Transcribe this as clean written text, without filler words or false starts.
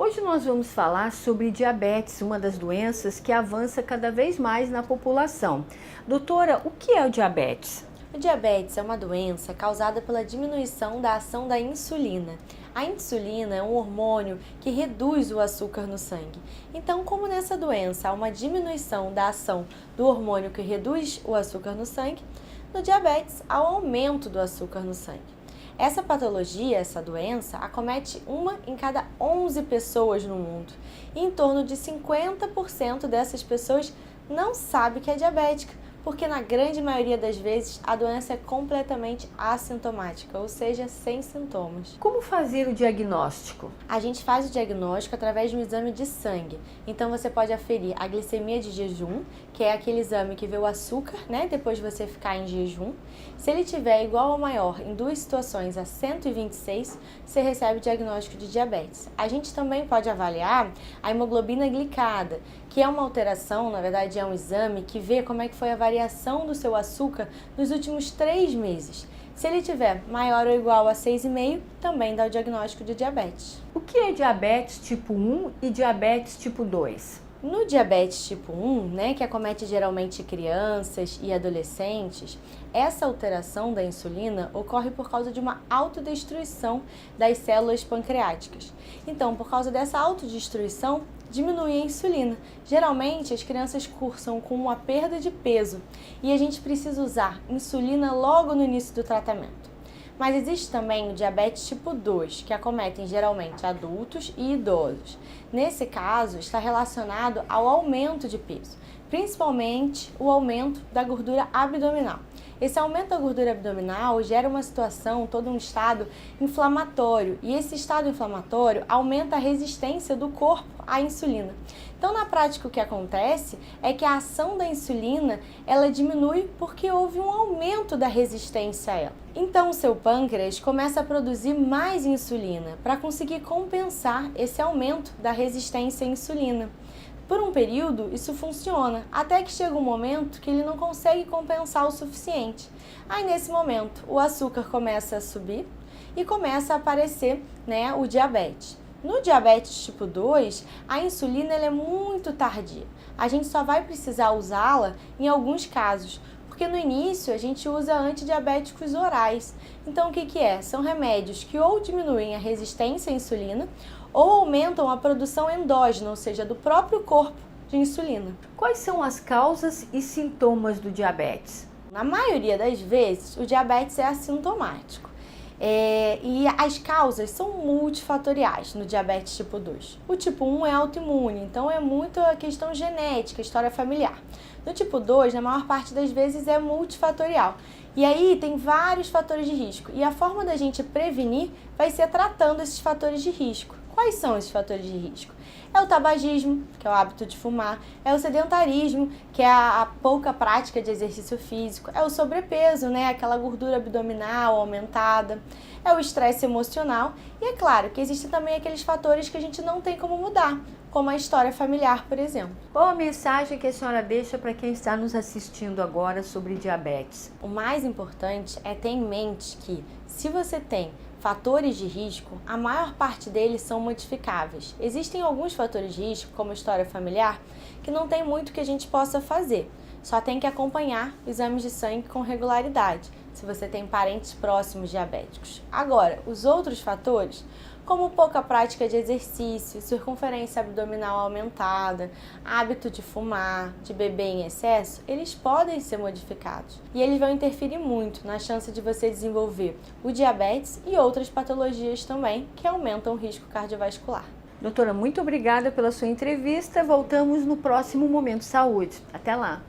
Hoje nós vamos falar sobre diabetes, uma das doenças que avança cada vez mais na população. Doutora, o que é o diabetes? O diabetes é uma doença causada pela diminuição da ação da insulina. A insulina é um hormônio que reduz o açúcar no sangue. Então, como nessa doença há uma diminuição da ação do hormônio que reduz o açúcar no sangue, no diabetes há o aumento do açúcar no sangue. Essa patologia, essa doença, acomete uma em cada 11 pessoas no mundo. E em torno de 50% dessas pessoas não sabe que é diabética, porque na grande maioria das vezes a doença é completamente assintomática, ou seja, sem sintomas. Como fazer o diagnóstico? A gente faz o diagnóstico através de um exame de sangue. Então você pode aferir a glicemia de jejum, que é aquele exame que vê o açúcar, depois de você ficar em jejum. Se ele tiver igual ou maior em duas situações a 126, você recebe o diagnóstico de diabetes. A gente também pode avaliar a hemoglobina glicada, que é uma alteração, na verdade é um exame que vê como é que foi a variação do seu açúcar nos últimos 3 meses. Se ele tiver maior ou igual a 6,5, também dá o diagnóstico de diabetes. O que é diabetes tipo 1 e diabetes tipo 2? No diabetes tipo 1, que acomete geralmente crianças e adolescentes, essa alteração da insulina ocorre por causa de uma autodestruição das células pancreáticas. Então, por causa dessa autodestruição, diminui a insulina. Geralmente, as crianças cursam com uma perda de peso e a gente precisa usar insulina logo no início do tratamento. Mas existe também o diabetes tipo 2, que acometem geralmente adultos e idosos. Nesse caso, está relacionado ao aumento de peso, principalmente o aumento da gordura abdominal. Esse aumento da gordura abdominal gera uma situação, todo um estado inflamatório, e esse estado inflamatório aumenta a resistência do corpo à insulina. Então, na prática, o que acontece é que a ação da insulina, ela diminui porque houve um aumento da resistência a ela. Então, o seu pâncreas começa a produzir mais insulina para conseguir compensar esse aumento da resistência à insulina. Por um período, isso funciona, até que chega um momento que ele não consegue compensar o suficiente. Aí, nesse momento, o açúcar começa a subir e começa a aparecer, o diabetes. No diabetes tipo 2, a insulina ela é muito tardia. A gente só vai precisar usá-la em alguns casos, porque no início a gente usa antidiabéticos orais. Então, o que é? São remédios que ou diminuem a resistência à insulina ou aumentam a produção endógena, ou seja, do próprio corpo de insulina. Quais são as causas e sintomas do diabetes? Na maioria das vezes, o diabetes é assintomático. E as causas são multifatoriais no diabetes tipo 2. O tipo 1 é autoimune, então é muito a questão genética, história familiar. No tipo 2, na maior parte das vezes, é multifatorial. E aí tem vários fatores de risco. E a forma da gente prevenir vai ser tratando esses fatores de risco. Quais são esses fatores de risco? É o tabagismo, que é o hábito de fumar, é o sedentarismo, que é a pouca prática de exercício físico, é o sobrepeso, aquela gordura abdominal aumentada, é o estresse emocional e é claro que existem também aqueles fatores que a gente não tem como mudar, como a história familiar, por exemplo. Qual a mensagem que a senhora deixa para quem está nos assistindo agora sobre diabetes? O mais importante é ter em mente que, se você tem fatores de risco, a maior parte deles são modificáveis. Existem alguns fatores de risco, como a história familiar, que não tem muito que a gente possa fazer. Só tem que acompanhar exames de sangue com regularidade, se você tem parentes próximos diabéticos. Agora, os outros fatores, como pouca prática de exercício, circunferência abdominal aumentada, hábito de fumar, de beber em excesso, eles podem ser modificados. E eles vão interferir muito na chance de você desenvolver o diabetes e outras patologias também que aumentam o risco cardiovascular. Doutora, muito obrigada pela sua entrevista. Voltamos no próximo Momento Saúde. Até lá!